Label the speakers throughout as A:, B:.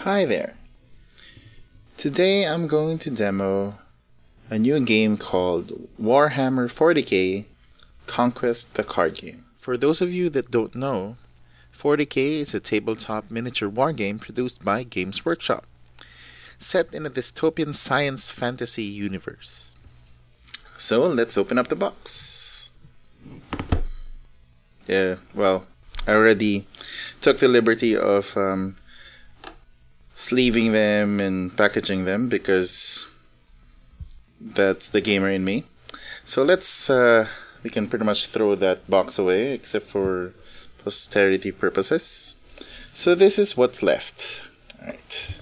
A: Hi there. Today I'm going to demo a new game called Warhammer 40k Conquest, the card game. For those of you that don't know, 40k is a tabletop miniature war game produced by Games Workshop, set in a dystopian science fantasy universe. So let's open up the box. I already took the liberty of sleeving them and packaging them because that's the gamer in me. So we can pretty much throw that box away except for posterity purposes. So this is what's left. Alright.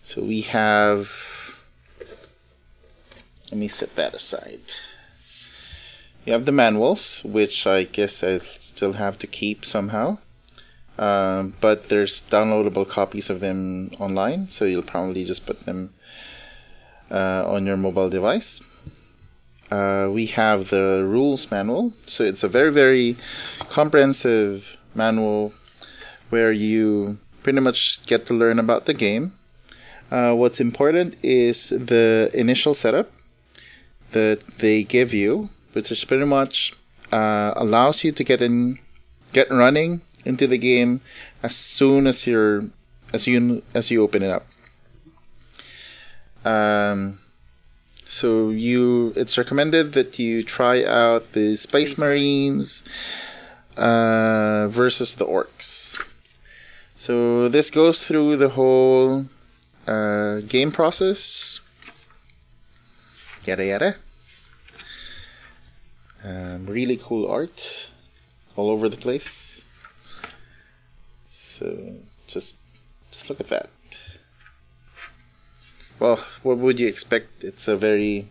A: So we have, let me set that aside. You have the manuals, which I guess I still have to keep somehow. But there's downloadable copies of them online, so you'll probably just put them on your mobile device. We have the rules manual, so it's a very, very comprehensive manual where you pretty much get to learn about the game. What's important is the initial setup that they give you, which is pretty much allows you to get running into the game as soon as you open it up. So it's recommended that you try out the Space Marines versus the Orcs. So this goes through the whole game process. Yada yada. Really cool art all over the place. So just look at that. Well, what would you expect? It's a very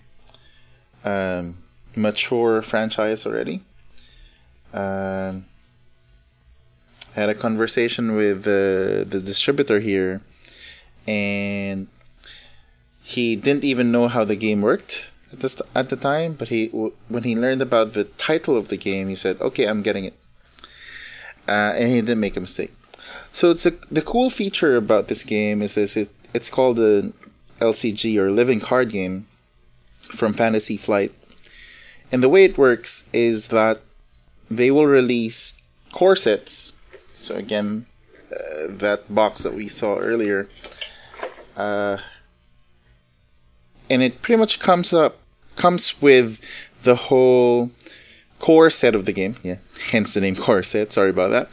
A: mature franchise already. I had a conversation with the distributor here, and he didn't even know how the game worked at the time. But when he learned about the title of the game, he said, "Okay, I'm getting it," and he didn't make a mistake. So the cool feature about this game is it's called the LCG, or Living Card Game, from Fantasy Flight. And the way it works is that they will release core sets. So again, that box that we saw earlier, and it pretty much comes with the whole core set of the game. Yeah, hence the name core set. Sorry about that.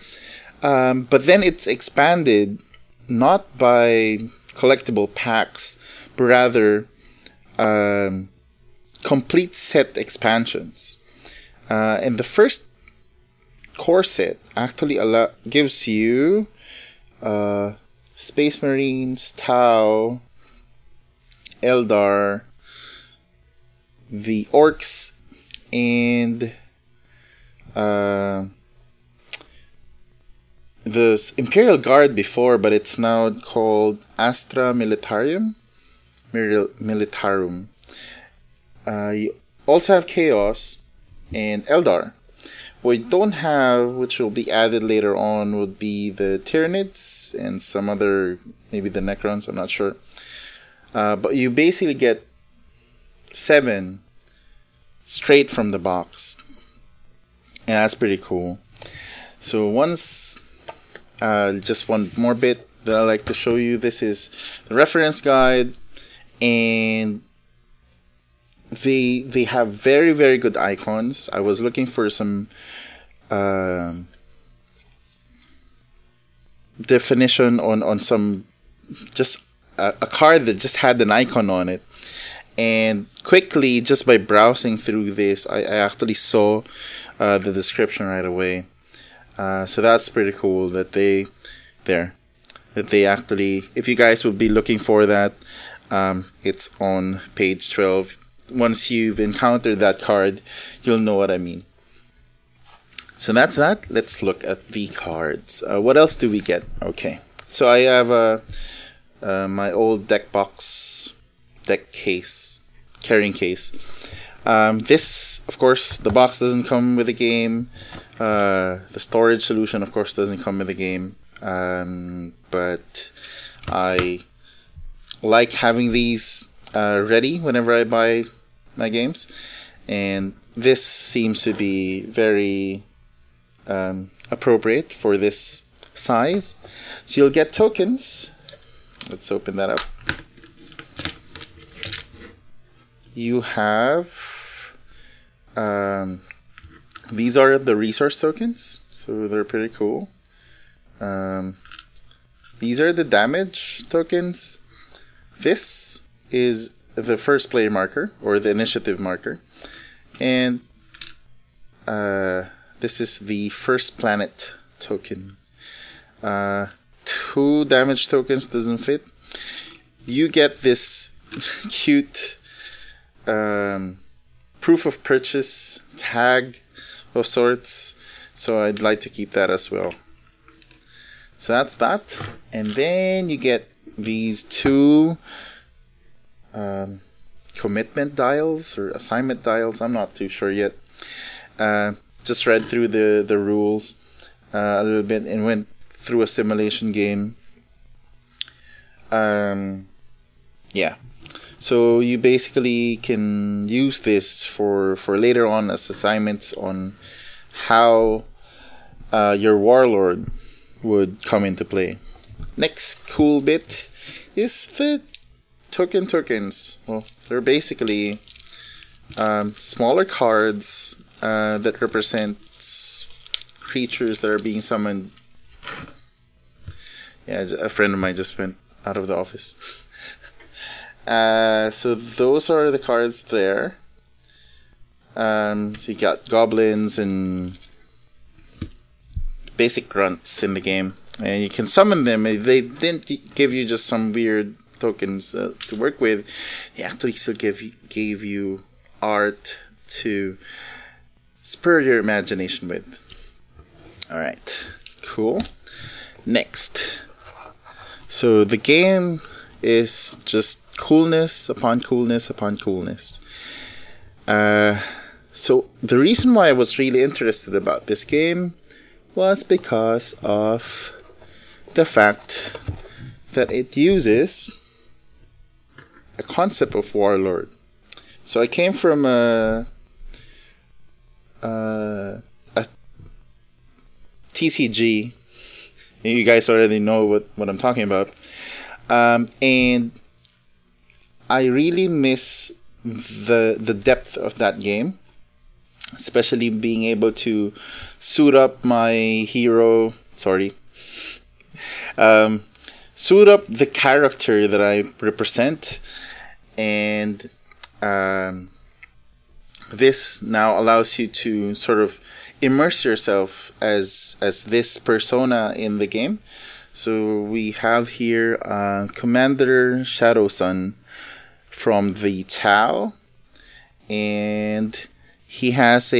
A: But then it's expanded not by collectible packs, but rather complete set expansions. And the first core set actually gives you Space Marines, Tau, Eldar, the Orcs, and the Imperial Guard before, but it's now called Astra Militarum. You also have Chaos and Eldar. What you don't have, which will be added later on, would be the Tyranids and some other, maybe the Necrons, I'm not sure. But you basically get 7 straight from the box. And that's pretty cool. So just one more bit that I like to show you. This is the reference guide, and they have very, very good icons. I was looking for some definition on some, just a card that just had an icon on it, and quickly, just by browsing through this, I actually saw the description right away. So that's pretty cool that they actually, if you guys would be looking for that, it's on page 12. Once you've encountered that card, you'll know what I mean. So that's that. Let's look at the cards. What else do we get? Okay, so I have my old deck case, carrying case. This, of course, the box doesn't come with the game. The storage solution, of course, doesn't come with the game. But I like having these ready whenever I buy my games, and this seems to be very appropriate for this size. So you'll get tokens. Let's open that up. You have these are the resource tokens, so they're pretty cool. These are the damage tokens. This is the first player marker, or the initiative marker, and this is the first planet token. 2 damage tokens doesn't fit. You get this cute proof of purchase tag of sorts, so I'd like to keep that as well. So that's that, and then you get these 2 commitment dials or assignment dials. I'm not too sure yet. Just read through the rules a little bit and went through a simulation game. Yeah, so you basically can use this for later on as assignments on how your warlord would come into play. Next cool bit is the tokens. Well, they're basically smaller cards that represent creatures that are being summoned. Yeah, a friend of mine just went out of the office. So those are the cards there. So you got goblins and basic grunts in the game, and you can summon them. They didn't give you just some weird tokens to work with. They actually still gave you art to spur your imagination with. Alright, cool. Next. So the game is just coolness upon coolness upon coolness. So the reason why I was really interested about this game was because of the fact that it uses a concept of warlord. So I came from a TCG. You guys already know what I'm talking about. And I really miss the depth of that game, especially being able to suit up my hero. Suit up the character that I represent, and this now allows you to sort of immerse yourself as this persona in the game. So we have here Commander Shadowsun from the Tau, and he has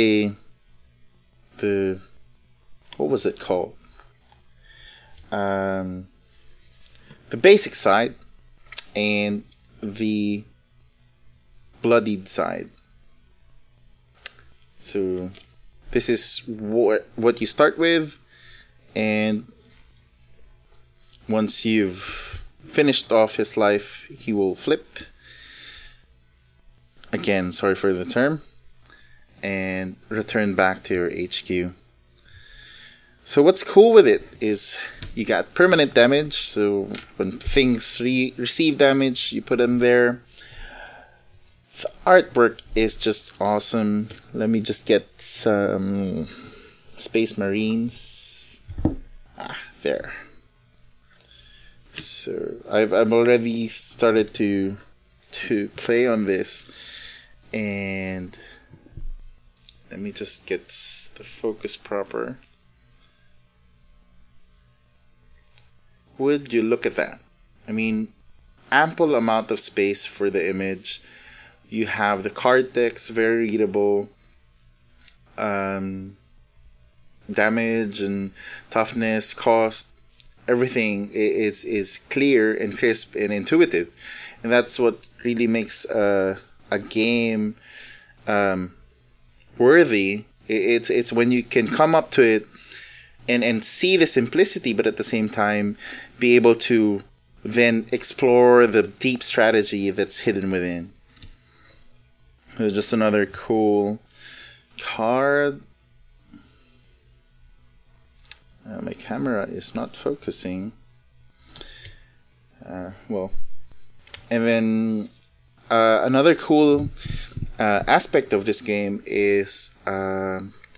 A: what was it called? The basic side and the bloodied side. So this is what you start with, and once you've finished off his life, he will flip. Again, sorry for the term. And return back to your HQ. So what's cool with it is you got permanent damage. So when things receive damage, you put them there. The artwork is just awesome. Let me just get some Space Marines. There. So I've already started to play on this, and let me just get the focus proper. Would you look at that? I mean, ample amount of space for the image. You have the card text, very readable. Damage and toughness, cost, everything is clear and crisp and intuitive, and that's what really makes a game worthy. It's when you can come up to it and see the simplicity, but at the same time be able to then explore the deep strategy that's hidden within. So just another cool card. My camera is not focusing. Well, and then another cool aspect of this game is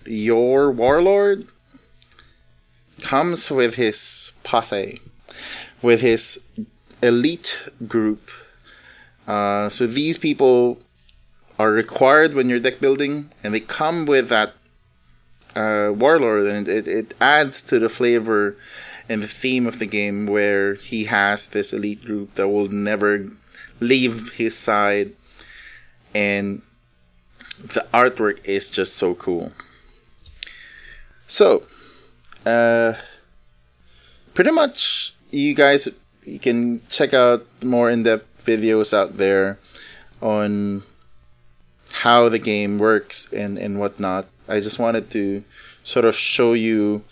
A: your warlord comes with his posse, with his elite group. So these people are required when you're deck building, and they come with that warlord, and it adds to the flavor and the theme of the game, where he has this elite group that will never leave his side, and the artwork is just so cool. So pretty much you can check out more in-depth videos out there on how the game works and whatnot. I just wanted to sort of show you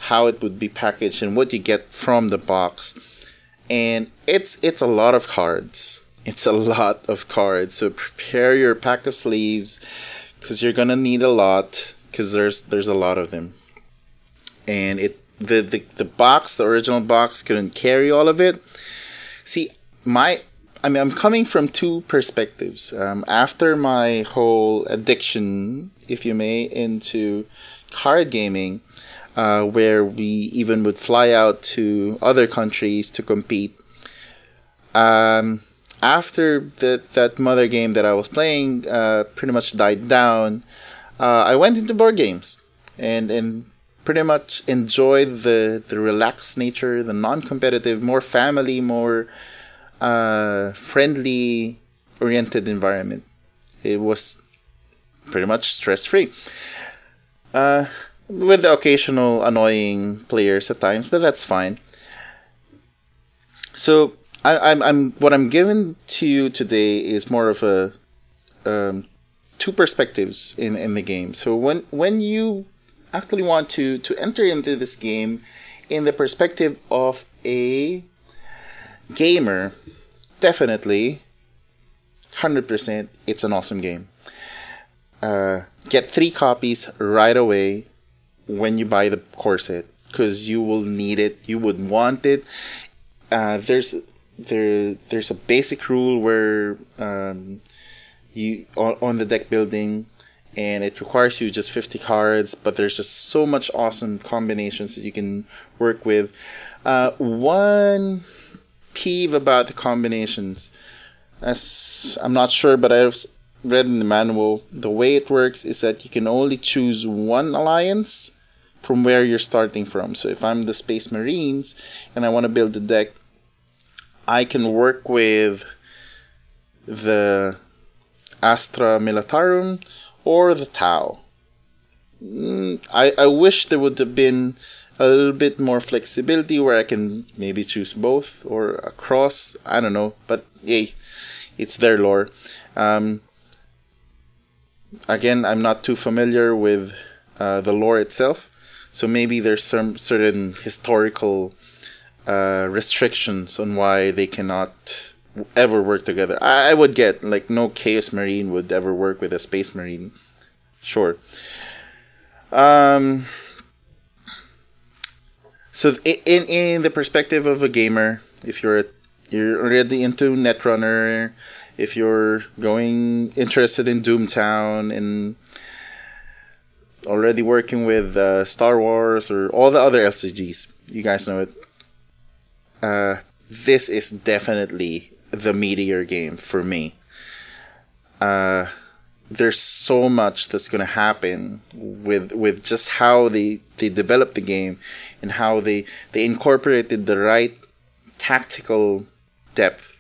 A: how it would be packaged and what you get from the box. And it's a lot of cards. It's a lot of cards. So prepare your pack of sleeves, because you're gonna need a lot, because there's a lot of them. And the box, the original box, couldn't carry all of it. See, I'm coming from two perspectives. After my whole addiction, if you may, into card gaming, where we even would fly out to other countries to compete. After that mother game that I was playing pretty much died down, I went into board games and pretty much enjoyed the relaxed nature, the non-competitive, more family, more friendly oriented environment. It was pretty much stress-free, with the occasional annoying players at times, but that's fine. So what I'm giving to you today is more of a two perspectives in the game. So when you actually want to enter into this game in the perspective of a gamer, definitely 100% it's an awesome game. Get 3 copies right away when you buy the core set, because you will need it, you would want it. There's a basic rule where you on the deck building, and it requires you just 50 cards, but there's just so much awesome combinations that you can work with. One peeve about the combinations, as I'm not sure, but I've read in the manual, the way it works is that you can only choose one alliance from where you're starting from. So if I'm the Space Marines and I want to build a deck, I can work with the Astra Militarum or the Tau. I wish there would have been a little bit more flexibility where I can maybe choose both or a cross. I don't know, but yay, it's their lore. Again, I'm not too familiar with the lore itself, so maybe there's some certain historical restrictions on why they cannot ever work together. I would get, like, no Chaos Marine would ever work with a Space Marine. Sure. So in the perspective of a gamer, if you're already into Netrunner, if you're interested in Doomtown and already working with Star Wars or all the other LCGs, you guys know it. This is definitely the meteor game for me. There's so much that's going to happen with just how they developed the game and how they incorporated the right tactical depth.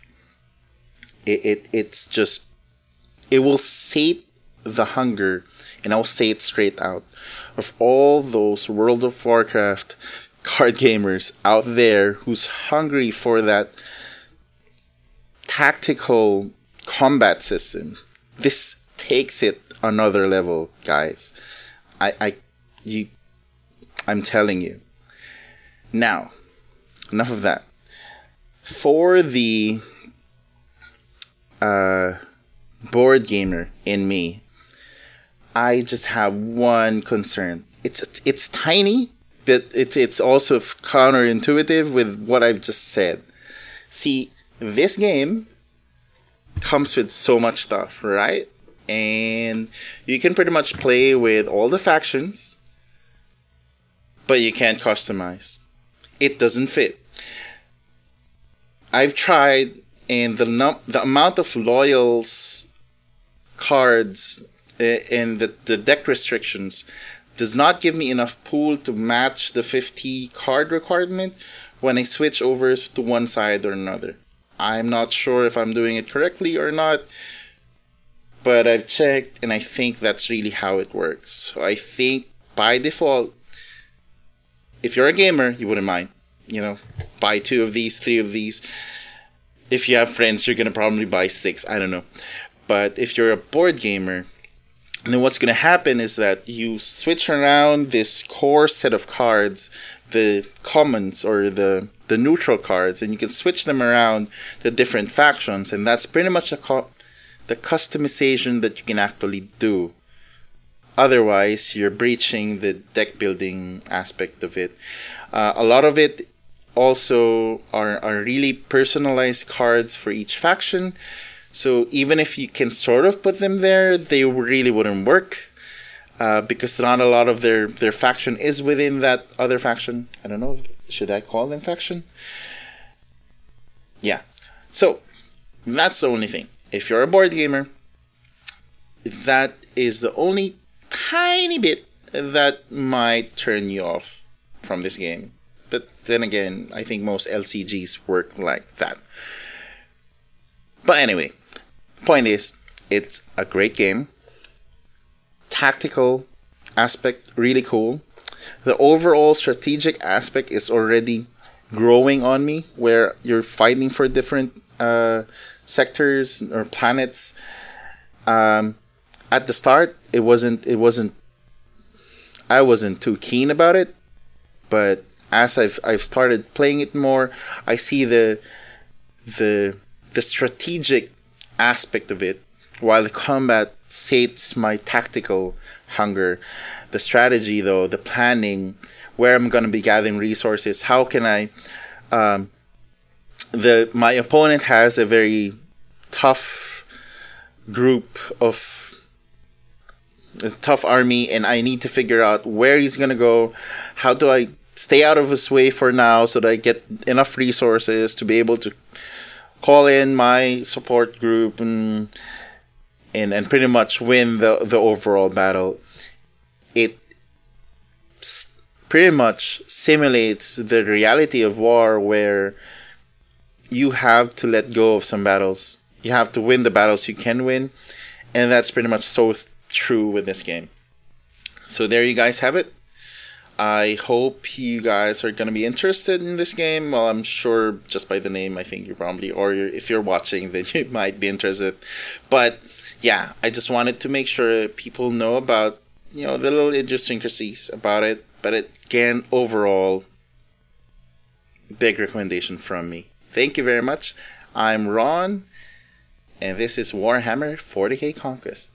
A: It's just, it will sate the hunger, and I'll say it straight out, of all those World of Warcraft card gamers out there who's hungry for that tactical combat system. This takes it another level, guys. I'm telling you. Now, enough of that. For the board gamer in me, I just have one concern. It's tiny, but it's also counterintuitive with what I've just said. See, this game comes with so much stuff, right? And you can pretty much play with all the factions, but you can't customize. It doesn't fit. I've tried, and the amount of loyals cards and the deck restrictions does not give me enough pool to match the 50 card requirement when I switch over to one side or another. I'm not sure if I'm doing it correctly or not, but I've checked and I think that's really how it works. So I think by default, if you're a gamer, you wouldn't mind. You know, buy 2 of these, 3 of these. If you have friends, you're going to probably buy 6. I don't know. But if you're a board gamer, then what's going to happen is that you switch around this core set of cards, the commons or the neutral cards, and you can switch them around to different factions, and that's pretty much the customization that you can actually do. Otherwise, you're breaching the deck building aspect of it. A lot of it also are really personalized cards for each faction. So even if you can sort of put them there, they really wouldn't work because not a lot of their faction is within that other faction. I don't know, should I call them faction? Yeah. So that's the only thing. If you're a board gamer, that is the only tiny bit that might turn you off from this game. But then again, I think most LCGs work like that. But anyway, point is, it's a great game. Tactical aspect, really cool. The overall strategic aspect is already growing on me, where you're fighting for different sectors or planets. At the start, I wasn't too keen about it, but as I've started playing it more, I see the strategic aspect of it, while the combat sates my tactical hunger. The strategy, though, the planning, where I'm going to be gathering resources, how can I... my opponent has a very tough group of... a tough army, and I need to figure out where he's going to go. How do I stay out of his way for now so that I get enough resources to be able to call in my support group and pretty much win the overall battle. It pretty much simulates the reality of war, where you have to let go of some battles. You have to win the battles you can win, and that's pretty much so true with this game. So there you guys have it. I hope you guys are going to be interested in this game. Well, I'm sure just by the name, I think you probably, or if you're watching, then you might be interested. But yeah, I just wanted to make sure people know about, the little idiosyncrasies about it. But again, overall, big recommendation from me. Thank you very much. I'm Ron, and this is Warhammer 40k Conquest.